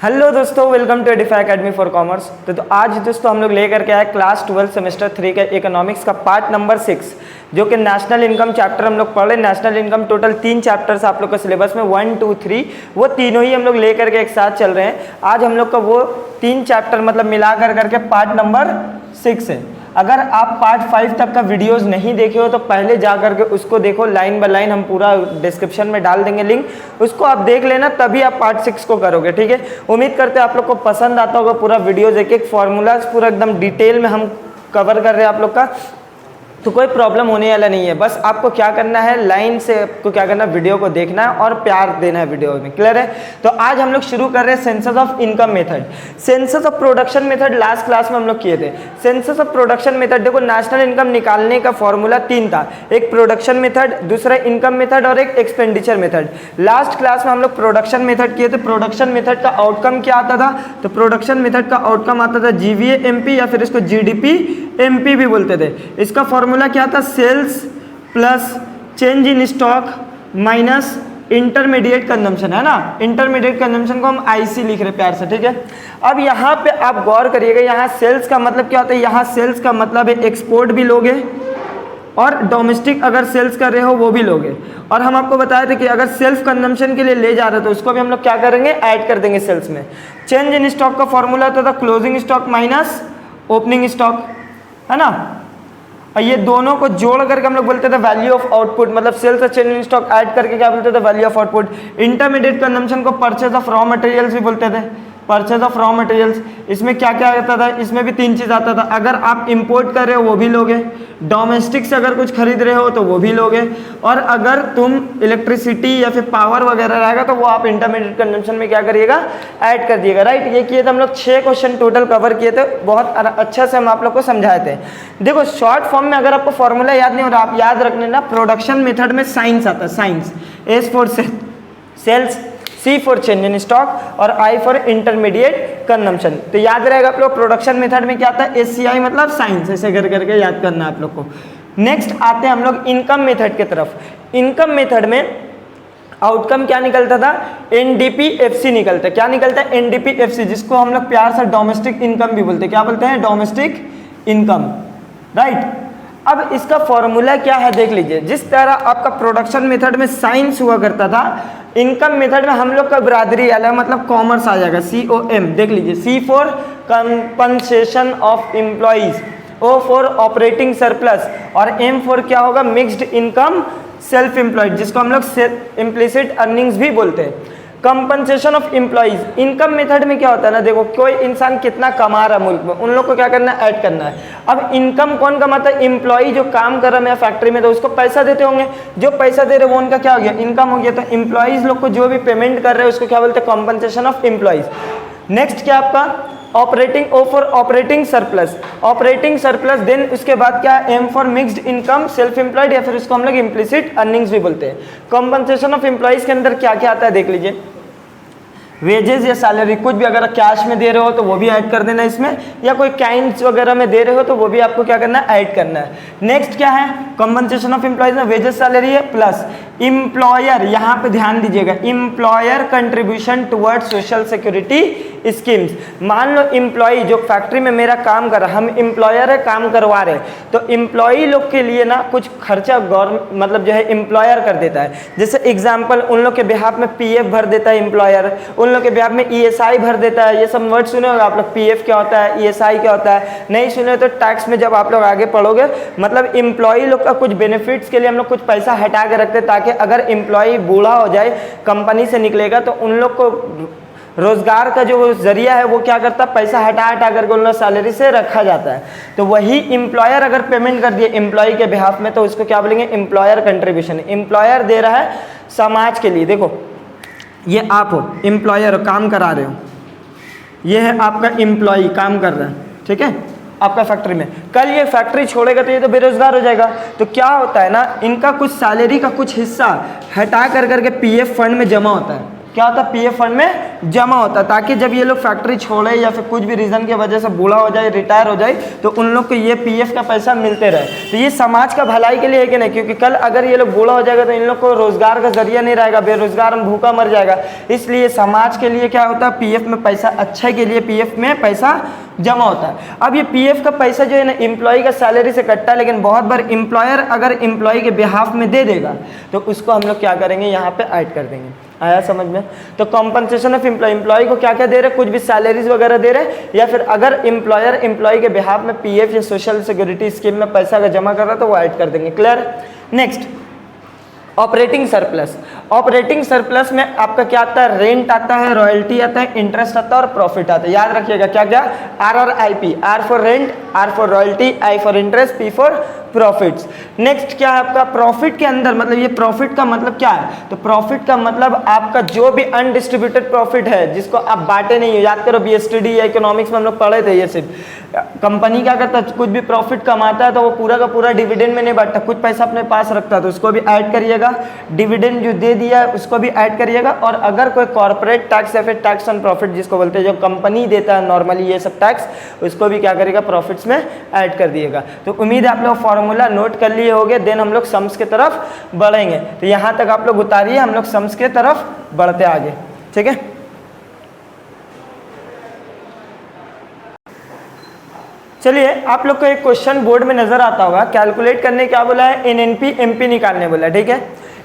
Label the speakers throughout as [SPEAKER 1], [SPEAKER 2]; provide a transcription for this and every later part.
[SPEAKER 1] Hello दोस्तों, welcome to Edify Academy for commerce. तो आज दोस्तों हम लोग लेकर के आए क्लास 12 सेमेस्टर 3 का इकोनॉमिक्स का पार्ट नंबर 6, जो कि नेशनल इनकम चैप्टर हम लोग पढ़ रहे। नेशनल इनकम टोटल 3 चैप्टर्स आप लोग का सिलेबस में 1, 2, 3 वो तीनों ही हम लोग लेकर के एक साथ चल रहे हैं। आज हम लोग का वो 3 चैप्टर मतलब मिला करके पार्ट नंबर 6 है। अगर आप पार्ट 5 तक का वीडियोस नहीं देखे हो तो पहले जा करके उसको देखो, लाइन बाय लाइन हम पूरा डिस्क्रिप्शन में डाल देंगे लिंक, उसको आप देख लेना, तभी आप पार्ट 6 को करोगे। ठीक है, उम्मीद करते हैं आप लोग को पसंद आता होगा। पूरा वीडियोस एक एक फॉर्मूलाज पूरा एकदम डिटेल में हम कवर कर रहे हैं आप लोग का, तो कोई प्रॉब्लम होने वाला नहीं है। बस आपको क्या करना है, लाइन से आपको क्या करना है, वीडियो को देखना है और प्यार देना है वीडियो में। क्लियर है? तो आज हम लोग शुरू कर रहे हैं census of income method. Census of production method last class में हम लोग किए थे। सेंसस ऑफ प्रोडक्शन मेथड, देखो नेशनल इनकम निकालने का फॉर्मूला 3 था, एक प्रोडक्शन मेथड, दूसरा इनकम मेथड और एक एक्सपेंडिचर मेथड। लास्ट क्लास में हम लोग प्रोडक्शन मेथड किए थे। प्रोडक्शन मेथड का आउटकम क्या आता था? तो प्रोडक्शन मेथड का आउटकम आता था जीवीए एमपी, या फिर इसको जीडीपी एमपी भी बोलते थे। इसका फॉर्मूला क्या था? Sales plus change in stock minus intermediate consumption, है ना। इंटरमीडिएट कंजम्पशन को हम आईसी लिख रहे प्यार से, ठीक है। अब यहाँ पे आप गौर करिएगा, यहाँ सेल्स का मतलब क्या होता है? यहाँ सेल्स का मतलब है एक्सपोर्ट भी लोगे और डोमेस्टिक अगर सेल्स कर रहे हो वो भी लोगे। और हम आपको बताए थे कि अगर सेल्फ कंजम्पशन के लिए ले जा रहे हो तो उसको भी हम लोग क्या करेंगे, ऐड कर देंगे सेल्स में। चेंज इन स्टॉक का फॉर्मूला होता था closing stock minus opening stock, है ना। और ये दोनों को जोड़ करके हम लोग बोलते थे वैल्यू ऑफ आउटपुट, मतलब सेल्स और चेंज इन स्टॉक ऐड करके क्या बोलते थे? Value of output. Intermediate consumption को परचेज ऑफ रॉ मटेरियल्स भी बोलते थे, परचेज ऑफ रॉ मटेरियल्स। इसमें क्या क्या आता था? इसमें भी 3 चीज़ आता था। अगर आप इंपोर्ट कर रहे हो वो भी लोगे, डोमेस्टिक से अगर कुछ खरीद रहे हो तो वो भी लोगे, और अगर तुम इलेक्ट्रिसिटी या फिर पावर वगैरह रहेगा तो वो आप इंटरमीडिएट कंजम्पशन में क्या करिएगा, ऐड कर दिएगा। राइट, ये किए थे हम लोग। 6 क्वेश्चन टोटल कवर किए थे, बहुत अच्छा से हम आप लोग को समझाए थे। देखो शॉर्ट फॉर्म में अगर आपको फॉर्मूला याद नहीं हो रहा, आप याद रख लेना, प्रोडक्शन मेथड में साइंस आता है, science. S for sales, C for change in stock और आई फॉर इंटरमीडिएट कंजम्पशन। तो याद रहेगा आप लोग, प्रोडक्शन मेथड में क्या आता है? एससीआई मतलब साइंस, ऐसे कर करके याद करना है आप लोग को। नेक्स्ट आते हैं हम लोग इनकम मेथड की तरफ। इनकम मेथड में आउटकम क्या निकलता था? एनडीपीएफसी निकलता है। क्या निकलता है? एनडीपीएफसी, जिसको हम लोग प्यार से डोमेस्टिक इनकम भी बोलते हैं। क्या बोलते हैं? Domestic income. राइट, अब इसका फॉर्मूला क्या है देख लीजिए। जिस तरह आपका प्रोडक्शन मेथड में साइंस हुआ करता था, इनकम मेथड में हम लोग का बरादरी आया, मतलब कॉमर्स आ जाएगा, COM। देख लीजिए, C for compensation of employees, O for operating surplus और M फॉर क्या होगा? मिक्स्ड इनकम सेल्फ एम्प्लॉयड, जिसको हम लोग इम्प्लिसिट अर्निंग्स भी बोलते हैं। Compensation of employees, income method में क्या होता है ना, देखो कोई इंसान कितना कमा रहा है मुल्क में, उन लोग को क्या करना है? ऐड करना है। अब इनकम कौन कमाता है? एम्प्लॉई जो काम कर रहा है मेरा फैक्ट्री में, तो उसको पैसा देते होंगे, जो पैसा दे रहे वो उनका क्या हो गया? इनकम हो गया। तो एम्प्लॉइज लोग को जो भी पेमेंट कर रहे हैं उसको क्या बोलते हैं? Compensation of employees. नेक्स्ट क्या आपका? Operating, O for operating surplus, operating surplus. Then उसके बाद क्या? M for mixed income self employed, या फिर उसको हम लोग इम्प्लिसिट अर्निंग्स भी बोलते हैं। कंपनसेशन ऑफ एम्प्लॉइज के अंदर क्या क्या आता है देख लीजिए। वेजेस या सैलरी, कुछ भी अगर कैश में दे रहे हो तो वो भी ऐड कर देना इसमें, या कोई काइंड्स वगैरह में दे रहे हो तो वो भी आपको क्या करना है? ऐड करना है। नेक्स्ट क्या है? कंपनसेशन ऑफ एम्प्लॉइज में वेजेस सैलरी है, प्लस इम्प्लॉयर, यहाँ पे ध्यान दीजिएगा, employer contribution towards social security schemes. मान लो इम्प्लॉई जो फैक्ट्री में मेरा काम कर रहा, हम इम्प्लॉयर है, काम करवा रहे, तो इम्प्लॉई लोग के लिए ना कुछ खर्चा गवर्नमेंट मतलब जो है इम्प्लॉयर कर देता है। जैसे एग्जाम्पल, उन लोग के बिहाफ में PF भर देता है इम्प्लॉयर, उन लोग के बिहाफ में ESI भर देता है। ये सब वर्ड सुने होगा आप लोग, PF क्या होता है, ESI क्या होता है, नहीं सुने तो टैक्स में जब आप लोग आगे पढ़ोगे, मतलब इम्प्लॉई लोग का कुछ बेनिफिट्स के लिए हम लोग कुछ पैसा हटा के रखते हैं, ताकि अगर इम्प्लॉई बूढ़ा हो जाए, कंपनी से निकलेगा, तो उन लोग को रोजगार का जो जरिया है वो क्या करता है? पैसा हटा हटा करके उन लोग सैलरी से रखा जाता है। तो वही इम्प्लॉयर अगर पेमेंट कर दिए एम्प्लॉय के बिहाफ में, तो उसको क्या बोलेंगे? Employer contribution. एम्प्लॉयर दे रहा है समाज के लिए। देखो ये आप हो, एम्प्लॉयर हो, काम करा रहे हो, ये है आपका एम्प्लॉय, काम कर रहा है, ठीक है, आपका फैक्ट्री में। कल ये फैक्ट्री छोड़ेगा तो ये तो बेरोजगार हो जाएगा। तो क्या होता है ना, इनका कुछ सैलरी का कुछ हिस्सा हटा कर करके PF फंड में जमा होता है। क्या होता है, पीएफ फंड में जमा होता है, ताकि जब ये लोग फैक्ट्री छोड़े या फिर कुछ भी रीजन की वजह से बूढ़ा हो जाए, रिटायर हो जाए, तो उन लोग को ये पीएफ का पैसा मिलते रहे। तो ये समाज का भलाई के लिए है कि नहीं, क्योंकि कल अगर ये लोग बूढ़ा हो जाएगा तो इन लोग को रोजगार का जरिया नहीं रहेगा, बेरोजगार भूखा मर जाएगा। इसलिए समाज के लिए क्या होता है, पीएफ में पैसा अच्छे के लिए पीएफ में पैसा जमा होता है। अब ये पीएफ का पैसा जो है ना एम्प्लॉय का सैलरी से कटता है, लेकिन बहुत बार एम्प्लॉयर अगर एम्प्लॉय के बिहाफ में दे देगा तो उसको हम लोग क्या करेंगे, यहाँ पे ऐड कर देंगे। आया समझ में? तो कॉम्पनसेशन ऑफ एम्प्लॉय को क्या क्या दे रहे हैं, कुछ भी सैलरीज वगैरह दे रहे हैं, या फिर अगर एम्प्लॉयर एम्प्लॉय के बिहाफ में पीएफ या सोशल सिक्योरिटी स्कीम में पैसा का जमा कर रहा है तो वो ऐड कर देंगे। Clear? Next, operating surplus. Operating surplus में आपका क्या आता है, रेंट आता है, रॉयल्टी आता है, इंटरेस्ट आता है और प्रॉफिट आता है। याद रखिएगा क्या क्या, आर और I P, R for rent, R for royalty, I for interest, P for profits. Next क्या है आपका, प्रॉफिट के अंदर मतलब ये प्रॉफिट का मतलब क्या है, तो प्रॉफिट का मतलब आपका जो भी अनडिस्ट्रीब्यूटेड प्रॉफिट है जिसको आप बांटे नहीं हो। याद करो बीएसटीडी या इकोनॉमिक्स में हम लोग पढ़े थे, ये सिर्फ कंपनी क्या करता है, कुछ भी प्रॉफिट कमाता है तो वो पूरा का पूरा डिविडेंड में नहीं बांटता, कुछ पैसा अपने पास रखता है, तो उसको भी ऐड करिएगा। डिविडेंड जो दे दिया है उसको भी ऐड करिएगा। और अगर कोई कॉर्पोरेट टैक्स या फिर टैक्स ऑन प्रॉफिट जिसको बोलते हैं, जो कंपनी देता है नॉर्मली ये सब टैक्स, उसको भी क्या करेगा, प्रॉफिट्स में ऐड कर दिएगा। तो उम्मीद है आप लोग फॉर्मूला नोट कर लिए होंगे। देन हम लोग सम्स के तरफ बढ़ेंगे। तो यहाँ तक आप लोग उतारिए, हम लोग सम्स के तरफ बढ़ते आगे। ठीक है, चलिए आप लोग को एक क्वेश्चन बोर्ड में नजर आता होगा, कैलकुलेट करने क्या बोला है, एनएनपी एमपी निकालने बोला। ठीक है,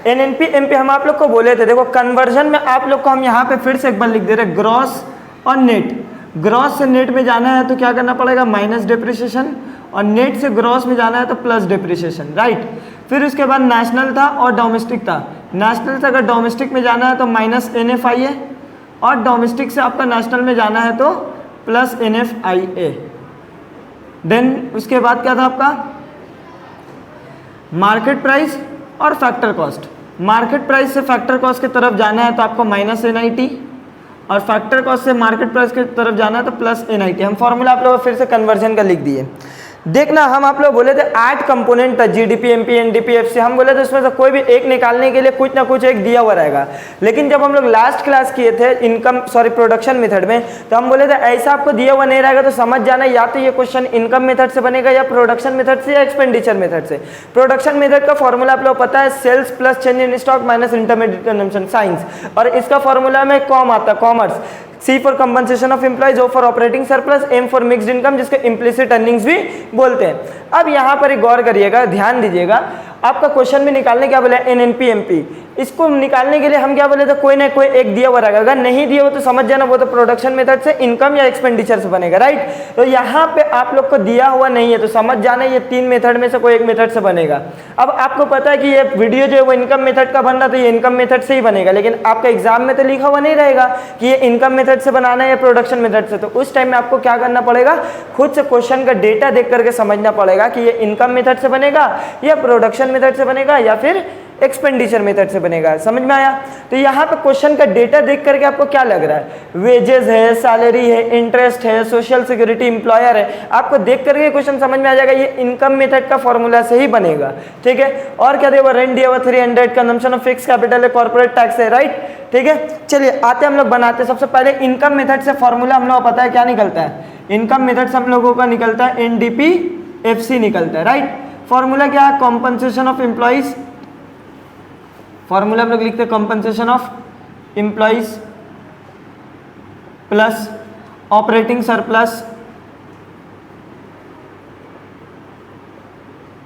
[SPEAKER 1] एनएनपी एमपी हम आप लोग को बोले थे। देखो कन्वर्जन में आप लोग को हम यहाँ पे फिर से एक बार लिख दे रहे, ग्रॉस और नेट। ग्रॉस से नेट में जाना है तो क्या करना पड़ेगा, माइनस डिप्रिसिएशन, और नेट से ग्रॉस में जाना है तो प्लस डिप्रिसिएशन। राइट, फिर उसके बाद नेशनल था और डोमेस्टिक था। नेशनल से अगर डोमेस्टिक में जाना है तो माइनस NFIA, और डोमेस्टिक से आपका नेशनल में जाना है तो प्लस NFIA। देन उसके बाद क्या था आपका, मार्केट प्राइस और फैक्टर कॉस्ट। मार्केट प्राइस से फैक्टर कॉस्ट की तरफ जाना है तो आपको माइनस NIT, और फैक्टर कॉस्ट से मार्केट प्राइस की तरफ जाना है तो प्लस NIT। हम फॉर्मूला आप लोगों को फिर से कन्वर्जन का लिख दिए। देखना, हम आप लोग बोले थे 8 कंपोनेंट था, जीडीपी, एमपी, एनडीपी, एफसी। हम बोले थे उसमें से कोई भी एक निकालने के लिए कुछ ना कुछ एक दिया हुआ रहेगा। लेकिन जब हम लोग लास्ट क्लास किए थे प्रोडक्शन मेथड में, तो हम बोले थे ऐसा आपको दिया हुआ नहीं रहेगा तो समझ जाना या तो ये क्वेश्चन इनकम मेथड से बनेगा, या प्रोडक्शन मेथड से, या एक्सपेंडिचर मेथड से। प्रोडक्शन मेथड का फॉर्मूला आप लोग पता है, sales plus change in stock minus intermediate consumption, science. और इसका फॉर्मूला में कॉम आता है, commerce. C for compensation of employees, O for operating surplus, M for mixed income जिसको इम्प्लिसिट अर्निंग्स भी बोलते हैं। अब यहाँ पर एक गौर करिएगा, ध्यान दीजिएगा, आपका क्वेश्चन में निकालने क्या बोला, NNP MP। इसको निकालने के लिए हम क्या बोले थे, कोई ना कोई एक दिया हुआ रहेगा। अगर नहीं दिया हो तो समझ जाना वो तो प्रोडक्शन मेथड से, इनकम या एक्सपेंडिचर से बनेगा। राइट, तो यहाँ पे आप लोग को दिया हुआ नहीं है तो समझ जाना ये 3 मेथड में से कोई एक मेथड से बनेगा। अब आपको पता है कि ये वीडियो जो है वो इनकम मेथड का बन रहा, तो ये इनकम मेथड से ही बनेगा, लेकिन आपका एग्जाम में तो लिखा हुआ नहीं रहेगा कि ये इनकम मेथड से बनाना है या प्रोडक्शन मेथड से। तो उस टाइम में आपको क्या करना पड़ेगा, खुद से क्वेश्चन का डेटा देख करके समझना पड़ेगा कि ये इनकम मेथड से बनेगा या प्रोडक्शन मेथड से बनेगा या फिर एक्सपेंडिचर मेथड से बनेगा। समझ में आया? तो यहाँ पे क्वेश्चन का डेटा देख करके आपको क्या लग रहा है, वेजेस है, सैलरी है, इंटरेस्ट है, सोशल सिक्योरिटी, एम्प्लॉयर है, आपको देख करके क्वेश्चन समझ में आ जाएगा ये इनकम मेथड का फॉर्मूला से ही बनेगा। ठीक है, और क्या दिया हुआ, रेंट दिया हुआ 300, कंजम्पशन ऑफ फिक्स कैपिटल है, कॉर्पोरेट टैक्स है। राइट, ठीक है, चलिए आते हम लोग बनाते हैं। सबसे पहले इनकम मेथड से फॉर्मूला हम लोग पता है क्या निकलता है, इनकम मेथड से हम लोगों का निकलता है NDP FC निकलता है। राइट, फॉर्मूला क्या है, कॉम्पनसेशन ऑफ एम्प्लॉइज। फॉर्मूला हम लोग लिखते हैं compensation of employees plus operating surplus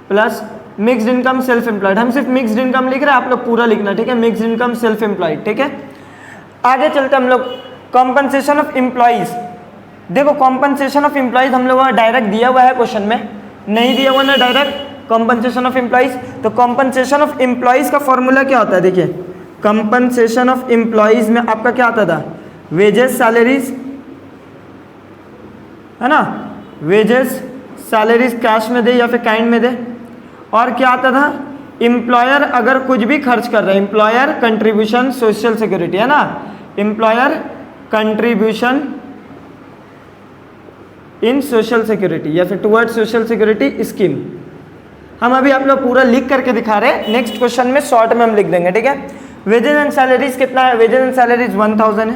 [SPEAKER 1] plus mixed income self employed. हम सिर्फ मिक्स्ड इनकम लिख रहे हैं, आप लोग पूरा लिखना। ठीक है, मिक्स्ड इनकम सेल्फ एम्प्लॉयड। ठीक है, आगे चलते हम लोग कॉम्पनसेशन ऑफ एम्प्लॉइज। देखो कॉम्पनसेशन ऑफ एम्प्लॉइज हम लोगों का डायरेक्ट दिया हुआ है, क्वेश्चन में नहीं दिया हुआ ना डायरेक्ट कॉम्पनसेशन ऑफ एम्प्लॉइज। तो कॉम्पनसेशन ऑफ एम्प्लॉइज का फॉर्मूला क्या होता है, देखिए कॉम्पनसेशन ऑफ एम्प्लॉइज में आपका क्या आता था, वेजेस सैलरीज है ना, वेजेस सैलरीज कैश में दे या फिर काइंड में दे। और क्या आता था, एम्प्लॉयर अगर कुछ भी खर्च कर रहा है, एम्प्लॉयर कंट्रीब्यूशन सोशल सिक्योरिटी है ना, employer contribution in social security या फिर टुवर्ड सोशल सिक्योरिटी स्कीम। हम अभी आप लोग पूरा लिख करके दिखा रहे हैं, नेक्स्ट क्वेश्चन में शॉर्ट में हम लिख देंगे। ठीक है, वेजेस एंड सैलरीज कितना है, वेजेस एंड सैलरीज 1000 है।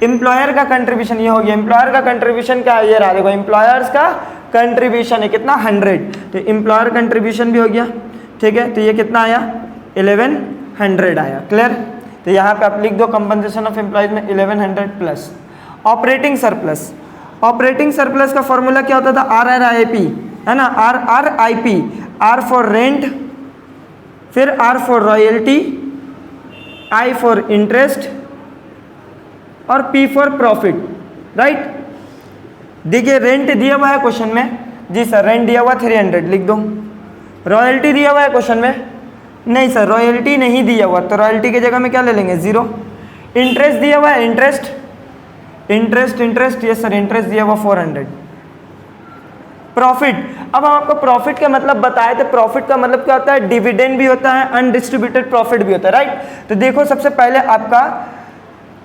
[SPEAKER 1] एम्प्लॉयर का कंट्रीब्यूशन ये हो गया, एम्प्लॉयर का कंट्रीब्यूशन क्या है, ये रहा देखो, एम्प्लॉयर्स का कंट्रीब्यूशन है कितना 100, तो एम्प्लॉयर कंट्रीब्यूशन भी हो गया, ठीक है। तो ये कितना आया 1100 आया, क्लियर। तो यहाँ पे आप लिख दो कंपनसेशन ऑफ एम्प्लॉयज में 1100 plus operating surplus. Operating surplus का फॉर्मूला क्या होता था, RRIP है ना, RRIP, R फॉर रेंट, फिर R for royalty, I for interest और P फॉर प्रॉफिट, राइट। देखिए रेंट दिया हुआ है क्वेश्चन में, जी सर रेंट दिया हुआ 300 लिख दो। रॉयल्टी दिया हुआ है क्वेश्चन में, नहीं सर रॉयल्टी नहीं दिया हुआ, तो रॉयल्टी की जगह में क्या ले लेंगे 0। इंटरेस्ट दिया हुआ है, इंटरेस्ट यस सर इंटरेस्ट दिया हुआ 400। प्रॉफिट, अब हम आपको प्रॉफिट का मतलब बताए थे, प्रॉफिट का मतलब क्या होता है, डिविडेंड भी होता है, अनडिस्ट्रीब्यूटेड प्रॉफिट भी होता है, राइट। तो देखो सबसे पहले आपका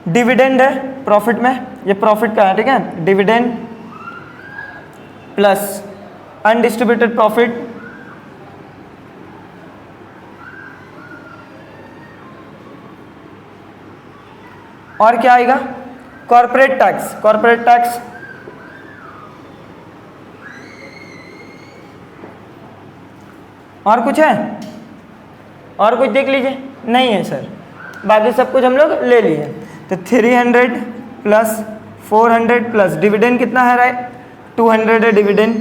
[SPEAKER 1] डिविडेंड है प्रॉफिट में, ये प्रॉफिट का है, ठीक है, डिविडेंड प्लस अनडिस्ट्रीब्यूटेड प्रॉफिट और क्या आएगा कॉर्पोरेट टैक्स, कॉर्पोरेट टैक्स और कुछ है, और कुछ देख लीजिए, नहीं है सर, बाकी सब कुछ हम लोग ले लिए। तो 300 प्लस 400 प्लस डिविडेंड कितना है, राइट 200 है डिविडेंड,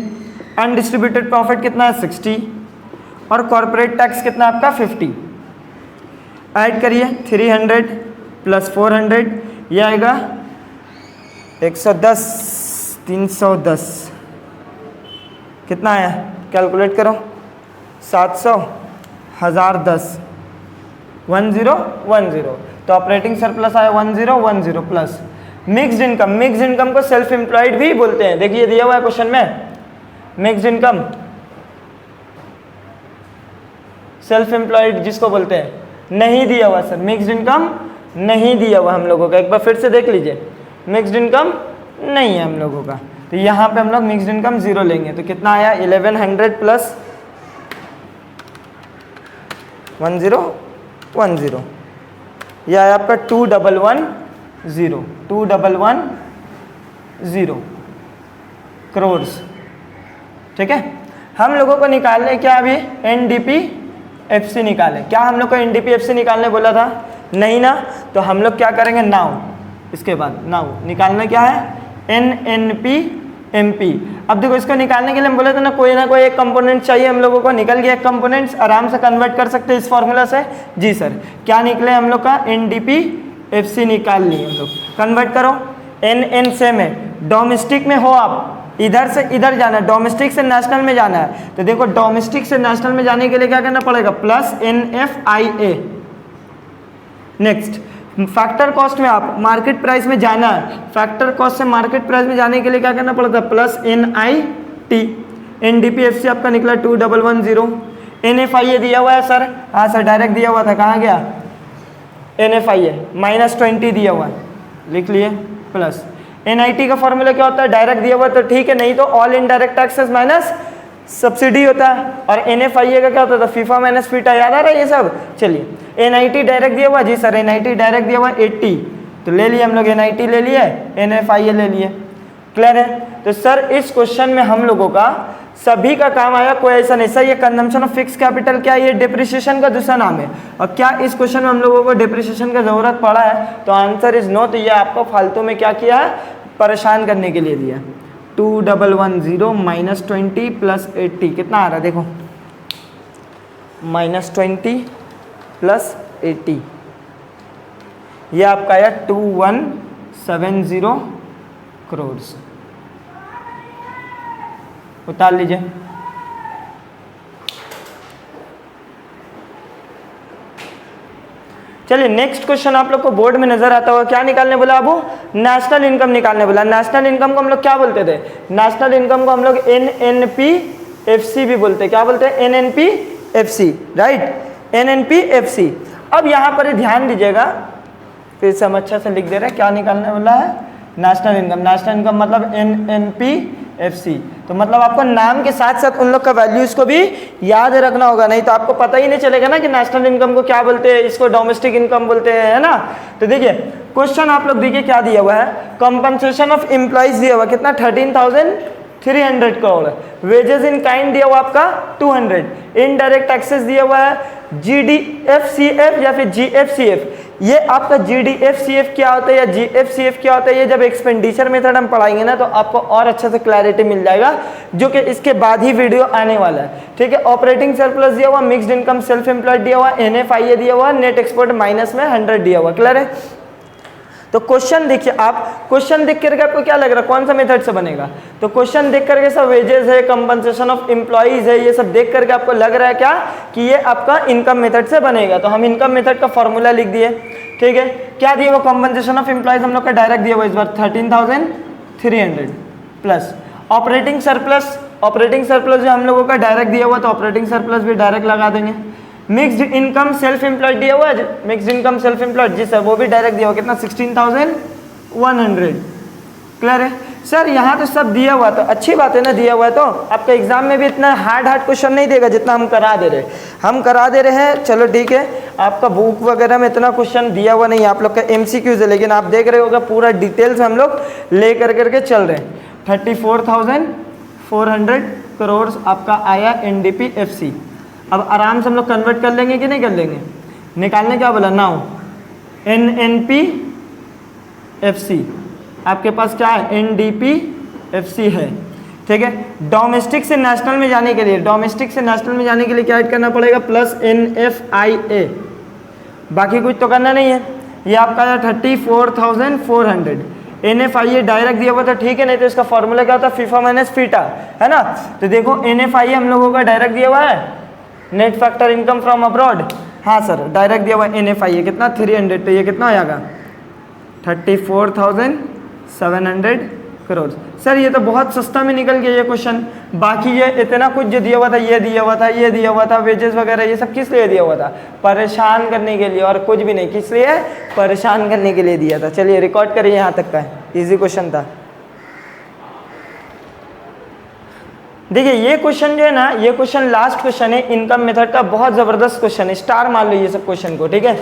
[SPEAKER 1] अनडिस्ट्रीब्यूटेड प्रॉफिट कितना है 60 और कॉर्पोरेट टैक्स कितना आपका 50। ऐड करिए 300 प्लस 400, ये आएगा 110, 310 कितना आया, कैलकुलेट करो, 700, 1010, 1010। तो ऑपरेटिंग सरप्लस आया 1010 plus mixed income. Mixed income को सेल्फ एम्प्लॉयड भी बोलते हैं, देखिए दिया हुआ है क्वेश्चन में, मिक्स्ड इनकम सेल्फ एम्प्लॉयड जिसको बोलते हैं, नहीं दिया हुआ सर, मिक्स्ड इनकम नहीं दिया हुआ हम लोगों का, एक बार फिर से देख लीजिए, मिक्स्ड इनकम नहीं है हम लोगों का। तो यहाँ पे हम लोग मिक्स्ड इनकम 0 लेंगे, तो कितना आया 1100 प्लस 1010, यह आया आपका 2110 करोड़, ठीक है। हम लोगों को निकालने क्या अभी NDPFC निकाले, क्या हम लोग को NDPFC निकालने बोला था, नहीं ना, तो हम लोग क्या करेंगे नाउ, इसके बाद नाउ निकालना क्या है NNP-MP। अब देखो इसको निकालने के लिए हम बोले थे ना कोई एक कंपोनेंट चाहिए हम लोगों को, निकल गया एक कंपोनेंट्स, आराम से कन्वर्ट कर सकते हैं इस फॉर्मूला से, जी सर। क्या निकले हम लोग का NDPFC निकाल लिए हम लोग, कन्वर्ट करो, NN सेम है, डोमेस्टिक में हो आप, इधर से इधर जाना है, डोमेस्टिक से नेशनल में जाना है, तो देखो डोमेस्टिक से नेशनल में जाने के लिए क्या करना पड़ेगा, plus NFIA। Next factor cost में आप मार्केट प्राइस में जाना है, फैक्टर कॉस्ट से मार्केट प्राइस में जाने के लिए क्या करना पड़ता है, प्लस NIT। NDPFC आपका निकला 2110। NFIA दिया हुआ है सर, हाँ सर डायरेक्ट दिया हुआ था, कहाँ गया NFIA -20 दिया हुआ है, लिख लिए, प्लस NIT का फॉर्मूला क्या होता है, डायरेक्ट दिया हुआ तो ठीक है, नहीं तो all indirect taxes minus subsidy होता है, और NFIA का क्या होता था, फीफा माइनस फीटा, याद आ रहा है ये सब। चलिए NIT डायरेक्ट दिया हुआ, जी सर NIT डायरेक्ट दिया हुआ 80, तो ले लिए हम लोग, NIT ले लिए, NFIA ले लिए, क्लियर है। तो सर इस क्वेश्चन में हम लोगों का सभी का काम आया, कोई ऐसा नहीं सर, ये कंजम्पशन ऑफ फिक्स कैपिटल क्या है, ये डिप्रिसिएशन का दूसरा नाम है, और क्या इस क्वेश्चन में हम लोगों को डिप्रिसिएशन का जरूरत पड़ा है, तो आंसर इज नो। तो ये आपको फालतू में क्या किया है, परेशान करने के लिए दिया। 2110 -20 प्लस 80 कितना आ रहा है, देखो -20 प्लस 80, ये आपका आया 2170 करोड़। उतार लीजिए, चलिए नेक्स्ट क्वेश्चन आप लोग को बोर्ड में नजर आता होगा, क्या निकालने बोला अबू, नेशनल इनकम निकालने बोला। नेशनल इनकम को हम लोग क्या बोलते थे, नेशनल इनकम को हम लोग NNPFC भी बोलते हैं, क्या बोलते हैं NNPFC, राइट NNPFC। अब यहाँ पर ध्यान दीजिएगा, फिर से हम अच्छा से लिख दे रहे हैं, क्या निकालने वाला है, नेशनल इनकम। नेशनल इनकम मतलब FC। तो मतलब आपको नाम के साथ साथ उन लोग का वैल्यूज को भी याद रखना होगा, नहीं तो आपको पता ही नहीं चलेगा ना कि नेशनल इनकम को क्या बोलते हैं, इसको डोमेस्टिक इनकम बोलते हैं, है ना। तो देखिए क्वेश्चन आप लोग देखिए क्या दिया हुआ है, कंपनसेशन ऑफ एम्प्लॉइज दिया हुआ कितना 13,300 करोड़, वेजेस इन काइंड दिया हुआ आपका 200, इनडायरेक्ट टैक्सेस दिया हुआ है GDFCF या फिर GFCF। ये आपका GDFCF क्या होता है या GFCF क्या होता है, ये जब एक्सपेंडिचर मेथड हम पढ़ाएंगे ना तो आपको और अच्छे से क्लैरिटी मिल जाएगा, जो कि इसके बाद ही वीडियो आने वाला है, ठीक है। ऑपरेटिंग सरप्लस दिया हुआ, मिक्स्ड इनकम सेल्फ एम्प्लॉयड दिया हुआ, NFIA दिया हुआ, नेट एक्सपोर्ट माइनस में 100 दिया हुआ, क्लियर है। तो क्वेश्चन देखिए, आप क्वेश्चन देख करके आपको क्या लग रहा है कौन सा मेथड से बनेगा, तो क्वेश्चन देख करके सब वेजेस है, कंपनसेशन ऑफ एम्प्लॉइज है, ये सब देख करके आपको लग रहा है क्या कि ये आपका इनकम मेथड से बनेगा। तो हम इनकम मेथड का फॉर्मूला लिख दिए, ठीक है। क्या दिया वो कंपनसेशन ऑफ एम्प्लॉइज हम लोग का डायरेक्ट दिया हुआ इस बार 13,300 plus operating surplus, operating surplus जो हम लोगों का डायरेक्ट दिया हुआ तो ऑपरेटिंग सरप्लस भी डायरेक्ट लगा देंगे। मिक्स्ड इनकम सेल्फ एम्प्लॉयड दिया हुआ है, मिक्स्ड इनकम सेल्फ एम्प्लॉयड जी सर वो भी डायरेक्ट दिया हुआ कितना 16,100, क्लियर है सर। यहाँ तो सब दिया हुआ, तो अच्छी बात है ना, दिया हुआ है तो आपका एग्जाम में भी इतना हार्ड क्वेश्चन नहीं देगा जितना हम करा दे रहे हैं, चलो ठीक है। आपका बुक वगैरह में इतना क्वेश्चन दिया हुआ नहीं है, आप लोग का MCQs है, लेकिन आप देख रहे होगा पूरा डिटेल्स हम लोग ले करके चल रहे हैं। 34,400 करोड़ आपका आया NDPFC। अब आराम से हम लोग कन्वर्ट कर लेंगे कि नहीं कर लेंगे, निकालने क्या बोला नाउ NNPFC, आपके पास क्या है NDPFC है, ठीक है। डोमेस्टिक से नेशनल में जाने के लिए, डोमेस्टिक से नेशनल में जाने के लिए क्या ऐड करना पड़ेगा प्लस NFIA, बाकी कुछ तो करना नहीं है। ये आपका 34,400 NFIA डायरेक्ट दिया हुआ था, ठीक है, नहीं तो इसका फॉर्मूला क्या होता है फीफा माइनस फीटा, है ना। तो देखो NFIA हम लोगों का डायरेक्ट दिया हुआ है, net factor income from abroad, हाँ सर डायरेक्ट दिया हुआ NFIA कितना 300, तो ये कितना हो जाएगा 34,700 करोड़। सर ये तो बहुत सस्ता में निकल गया ये क्वेश्चन, बाकी ये इतना कुछ जो दिया हुआ था, ये दिया हुआ था, ये दिया हुआ था, वेजेस वगैरह ये सब किस लिए दिया हुआ था, परेशान करने के लिए, और कुछ भी नहीं, किस लिए परेशान करने के लिए दिया था। चलिए रिकॉर्ड करिए, यहाँ तक का इजी क्वेश्चन था। देखिए ये क्वेश्चन जो है ना, ये क्वेश्चन लास्ट क्वेश्चन है इनकम मेथड का, बहुत ज़बरदस्त क्वेश्चन है, स्टार मान लो ये सब क्वेश्चन को, ठीक है।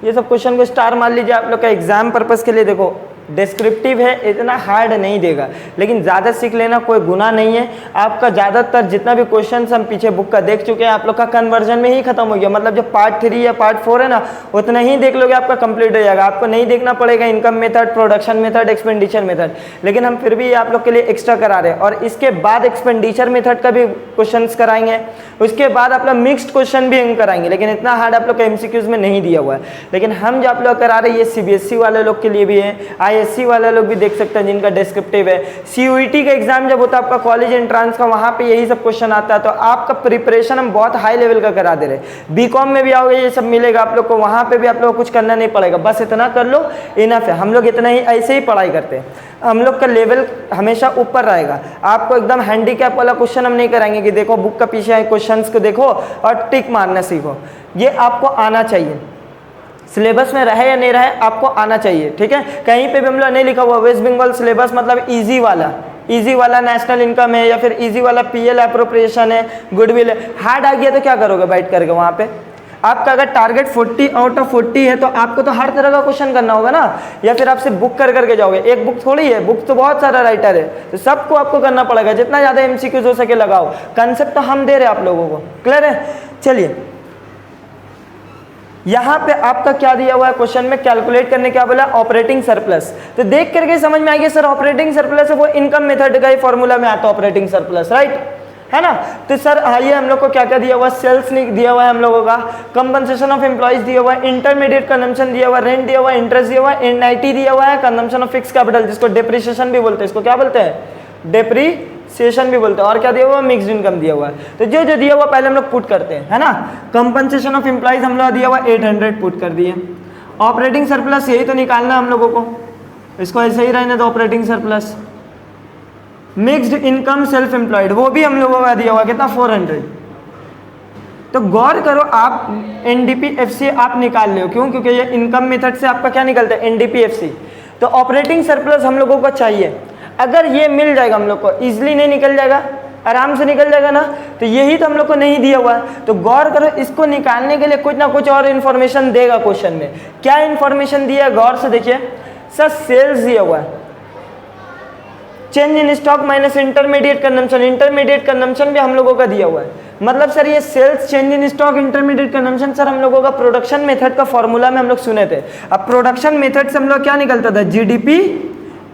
[SPEAKER 1] ये सब क्वेश्चन को स्टार मान लीजिए आप लोग का एग्जाम पर्पस के लिए। देखो डिस्क्रिप्टिव है, इतना हार्ड नहीं देगा, लेकिन ज़्यादा सीख लेना कोई गुनाह नहीं है। आपका ज़्यादातर जितना भी क्वेश्चन हम पीछे बुक का देख चुके हैं, आप लोग का कन्वर्जन में ही खत्म हो गया, मतलब जो पार्ट 3 या पार्ट 4 है ना उतना ही देख लोगे आपका कंप्लीट हो जाएगा। आपको नहीं देखना पड़ेगा income method, production method, expenditure method, लेकिन हम फिर भी आप लोग के लिए एक्स्ट्रा करा रहे हैं। और इसके बाद एक्सपेंडिचर मेथड का भी क्वेश्चन कराएंगे, उसके बाद आप लोग मिक्स्ड क्वेश्चन भी हम कराएंगे, लेकिन इतना हार्ड आप लोग का MCQs में नहीं दिया हुआ है। लेकिन हम जो आप लोग करा रहे हैं ये CBSE वाले लोग के लिए भी है, ISC वाले लोग भी देख सकते हैं जिनका डिस्क्रिप्टिव है। CUET का एग्जाम जब होता है आपका कॉलेज एंट्रांस का, वहाँ पे यही सब क्वेश्चन आता है, तो आपका प्रिपरेशन हम बहुत हाई लेवल का करा दे रहे हैं। BCom में भी आओगे ये सब मिलेगा आप लोग को, वहाँ पे भी आप लोग को कुछ करना नहीं पड़ेगा, बस इतना कर लो इनफ है। हम लोग इतना ही ऐसे ही पढ़ाई करते हैं, हम लोग का लेवल हमेशा ऊपर रहेगा। आपको एकदम हैंडीकैप वाला क्वेश्चन हम नहीं कराएंगे कि देखो बुक का पीछे आए क्वेश्चंस को देखो और टिक मारना सीखो, ये आपको आना चाहिए, सिलेबस में रहे या नहीं रहे आपको आना चाहिए, ठीक है। कहीं पे भी हम लोग नहीं लिखा हुआ वेस्ट बंगाल सिलेबस मतलब इजी वाला नेशनल इनकम है या फिर इजी वाला PL एप्रोप्रिएशन है, गुडविल है। हार्ड आ गया तो क्या करोगे बैठ करके वहाँ पे। आपका अगर टारगेट 40 आउट ऑफ 40 है तो आपको तो हर तरह का क्वेश्चन करना होगा ना, या फिर आप सिर्फ बुक करके जाओगे। एक बुक थोड़ी है, बुक तो बहुत सारा राइटर है, तो सबको आपको करना पड़ेगा, जितना ज़्यादा MCQs हो सके लगाओ। कंसेप्ट तो हम दे रहे हैं आप लोगों को, क्लियर है। चलिए यहाँ पे आपका क्या दिया हुआ है क्वेश्चन में, कैलकुलेट करने क्या बोला ऑपरेटिंग सरप्लस। तो देख करके समझ में आएगी सर ऑपरेटिंग सरप्लस है वो इनकम मेथड का ही फॉर्मूला में आता है ऑपरेटिंग सरप्लस, राइट है ना। तो सर आइए हम लोग को क्या क्या दिया हुआ, सेल्स दिया हुआ है हम लोगों का, कंपनसेशन ऑफ एम्प्लॉइज दिया हुआ है, इंटरमीडिएट कंजम्पशन दिया हुआ है, रेंट दिया हुआ है, इंटरेस्ट दिया हुआ है, NIT दिया हुआ है, कंजम्पशन ऑफ फिक्स कैपिटल जिसको डेप्रिसिएशन भी बोलते हैं, इसको क्या बोलते हैं डेप्रिसिएशन भी बोलते हैं, और क्या दिया हुआ है मिक्स्ड इनकम दिया हुआ है। तो जो जो दिया हुआ पहले हम लोग पुट करते हैं, है ना। कंपनसेशन ऑफ एम्प्लॉइज हम लोग दिया हुआ 800 पुट कर दिए। ऑपरेटिंग सरप्लस यही तो निकालना हम लोगों को, इसको ऐसे ही रहने दो operating surplus. Mixed income self employed वो भी हम लोगों का दिया हुआ कितना 400। तो गौर करो आप NDPFC आप निकाल लो, क्यों, क्योंकि ये इनकम मेथड से आपका क्या निकलता है NDPFC। तो ऑपरेटिंग सरप्लस हम लोगों को चाहिए। अगर ये मिल जाएगा हम लोग को, इजिली नहीं निकल जाएगा, आराम से निकल जाएगा ना, तो यही तो हम लोग को नहीं दिया हुआ है। तो गौर करो, इसको निकालने के लिए कुछ ना कुछ और इन्फॉर्मेशन देगा क्वेश्चन में। क्या इन्फॉर्मेशन दिया है, गौर से देखिए सर। सेल्स दिया हुआ है, change in stock minus intermediate consumption, intermediate consumption भी हम लोगों का दिया हुआ है। मतलब सर ये sales, change in stock, intermediate consumption sir हम लोगों का प्रोडक्शन मेथड का फॉर्मूला में हम लोग सुने थे। अब प्रोडक्शन मेथड से हम लोग क्या निकलता था, जीडीपी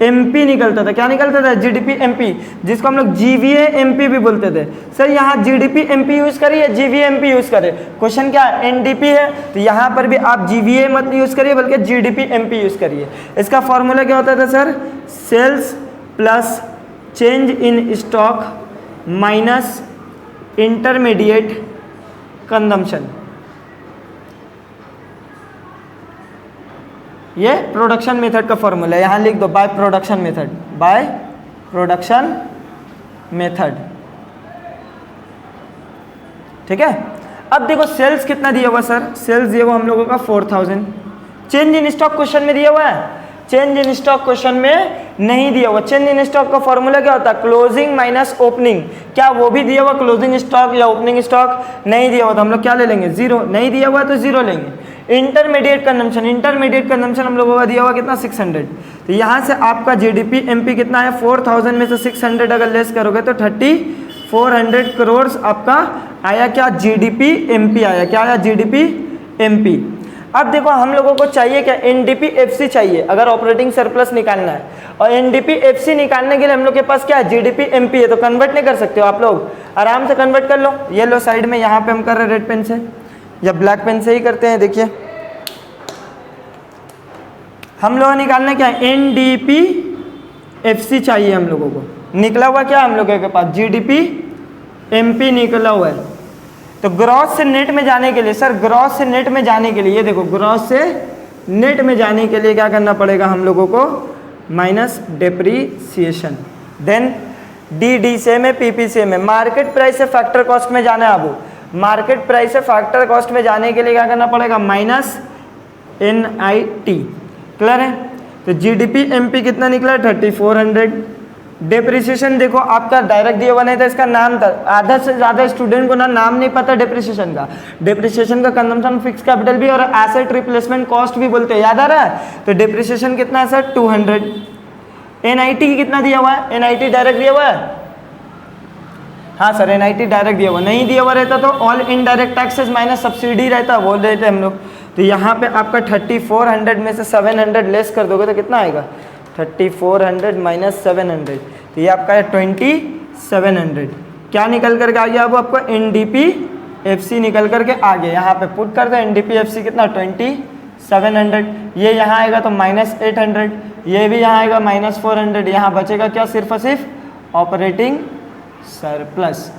[SPEAKER 1] एमपी निकलता था। क्या निकलता था, जीडीपी एमपी, जिसको हम लोग जीवीए एमपी भी बोलते थे। सर यहाँ जीडीपी एमपी यूज करिए या जीवीए एमपी यूज करें, क्वेश्चन क्या है, एनडीपी है, तो यहाँ पर भी आप जीवीए मत यूज करिए बल्कि जीडीपी एमपी यूज करिए। इसका फॉर्मूला क्या होता था sir, sales plus change in stock minus intermediate consumption, ये प्रोडक्शन मेथड का फॉर्मूला है। यहाँ लिख दो by production method, by production method, ठीक है। अब देखो सेल्स कितना दिया हुआ सर, सेल्स दिया हुआ हम लोगों का 4000। चेंज इन स्टॉक क्वेश्चन में दिया हुआ है, चेंज इन स्टॉक क्वेश्चन में नहीं दिया हुआ। चेंज इन स्टॉक का फॉर्मूला क्या होता है, क्लोजिंग माइनस ओपनिंग। क्या वो भी दिया हुआ क्लोजिंग स्टॉक या ओपनिंग स्टॉक, नहीं दिया हुआ, तो हम लोग क्या ले लेंगे, जीरो। नहीं दिया हुआ तो जीरो लेंगे। इंटरमीडिएट कंजम्पशन, इंटरमीडिएट कंजम्पशन हम लोगों का दिया हुआ कितना, 600। तो यहाँ से आपका जीडीपी एमपी कितना है, 4000 में से 600 अगर लेस करोगे तो 3400 करोड़ आपका आया। क्या, जीडीपी एमपी आया। क्या आया, जीडीपी एमपी। अब देखो हम लोगों को चाहिए क्या, एनडीपी एफसी चाहिए अगर ऑपरेटिंग सरप्लस निकालना है। और एनडीपी एफसी निकालने के लिए हम लोग के पास क्या है, जीडीपी एमपी है, तो कन्वर्ट नहीं कर सकते हो आप लोग, आराम से कन्वर्ट कर लो। ये लो साइड में, यहाँ पे हम कर रहे हैं रेड पेन से या ब्लैक पेन से ही करते हैं। देखिए हम लोग निकालना क्या है, एनडीपी एफसी चाहिए हम लोगों को। निकला हुआ क्या हम लोगों के पास, जीडीपी एमपी निकला हुआ है। तो ग्रॉस से नेट में जाने के लिए सर, ग्रॉस से नेट में जाने के लिए, ये देखो ग्रॉस से नेट में जाने के लिए क्या करना पड़ेगा हम लोगों को, माइनस डेप्रीसिएशन, देन डी से में पीपी से में, मार्केट प्राइस से फैक्टर कॉस्ट में जाना है। अब मार्केट प्राइस से फैक्टर कॉस्ट में जाने के लिए क्या करना पड़ेगा, माइनस NIT। क्लियर है। तो जीडीपी एमपी कितना निकला, 3400। डेप्रिसिएशन देखो आपका डायरेक्ट दिया हुआ नहीं था, इसका नाम था। आधा से ज़्यादा स्टूडेंट को ना नाम नहीं पता डेप्रिसिएशन का। डेप्रिसिएशन का कंजम्पशन फिक्स कैपिटल भी और एसेट रिप्लेसमेंट कॉस्ट भी बोलते हैं, याद आ रहा है। तो डेप्रिसिएशन कितना है सर, 200। NIT कितना दिया हुआ है, NIT डायरेक्ट दिया हुआ है, हाँ सर NIT डायरेक्ट दिया हुआ। नहीं दिया हुआ रहता तो all indirect taxes minus subsidy रहता, बोल रहे थे हम लोग। तो यहाँ पे आपका 3400 में से 700 लेस कर दोगे तो कितना आएगा, 3400 माइनस 700, तो ये आपका है 2700। क्या निकल करके आ गया, अब आपको NDP FC निकल करके आ गया। यहाँ पे पुट कर दो NDP FC कितना, 2700। ये यहाँ आएगा तो माइनस 800, ये भी यहाँ आएगा माइनस 400। यहाँ बचेगा क्या, सिर्फ और सिर्फ ऑपरेटिंग सरप्लस।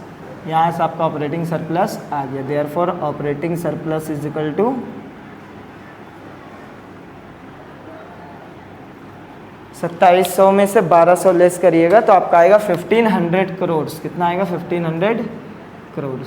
[SPEAKER 1] यहाँ से आपका ऑपरेटिंग सरप्लस आ गया। Therefore operating surplus is equal to 2700 में से 1200 लेस करिएगा तो आपका आएगा 1500 करोड़। कितना आएगा, 1500 करोड़।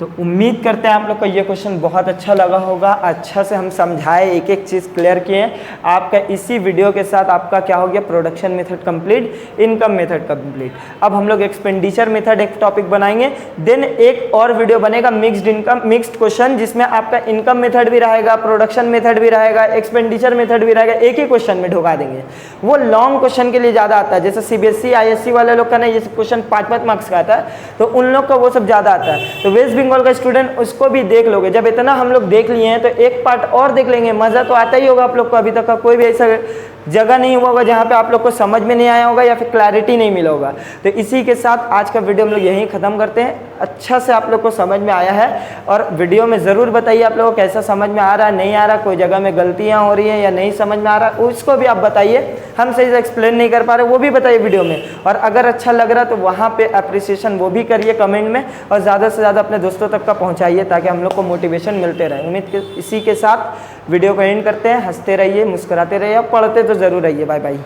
[SPEAKER 1] तो उम्मीद करते हैं आप लोग को ये क्वेश्चन बहुत अच्छा लगा होगा। अच्छा से हम समझाए, एक एक चीज़ क्लियर किए। आपका इसी वीडियो के साथ आपका क्या हो गया, production method complete, income method complete. अब हम लोग एक्सपेंडिचर मेथड एक टॉपिक बनाएंगे, देन एक और वीडियो बनेगा मिक्स्ड इनकम, मिक्स्ड क्वेश्चन, जिसमें आपका इनकम मेथड भी रहेगा, प्रोडक्शन मेथड भी रहेगा, एक्सपेंडिचर मेथड भी रहेगा, एक ही क्वेश्चन में ढुका देंगे। वो लॉन्ग क्वेश्चन के लिए ज़्यादा आता है, जैसे CBSE ISC वाले लोग का ना ये क्वेश्चन 5-5 मार्क्स का आता है, तो उन लोग का वो सब ज़्यादा आता है। तो वेस्ट बंगाल का स्टूडेंट उसको भी देख लोगे। जब इतना हम लोग देख लिए हैं तो एक पार्ट और देख लेंगे, मज़ा तो आता ही होगा आप लोग को। अभी तक का कोई भी ऐसा जगह नहीं हुआ होगा जहाँ पे आप लोग को समझ में नहीं आया होगा या फिर क्लैरिटी नहीं मिला होगा। तो इसी के साथ आज का वीडियो हम लोग यहीं ख़त्म करते हैं। अच्छा से आप लोग को समझ में आया है, और वीडियो में ज़रूर बताइए आप लोगों को कैसा समझ में आ रहा है, नहीं आ रहा, कोई जगह में गलतियाँ हो रही है या नहीं समझ में आ रहा, उसको भी आप बताइए। हम सही से एक्सप्लेन नहीं कर पा रहे वो भी बताइए वीडियो में, और अगर अच्छा लग रहा तो वहाँ पर अप्रिसिएशन वो भी करिए कमेंट में, और ज़्यादा से ज़्यादा अपने दोस्तों तक का पहुँचाइए ताकि हम लोग को मोटिवेशन मिलते रहे। उम्मीद इसी के साथ वीडियो को एंड करते हैं। हंसते रहिए, मुस्कुराते रहिए, पढ़ते तो ज़रूर रहिए। Bye bye.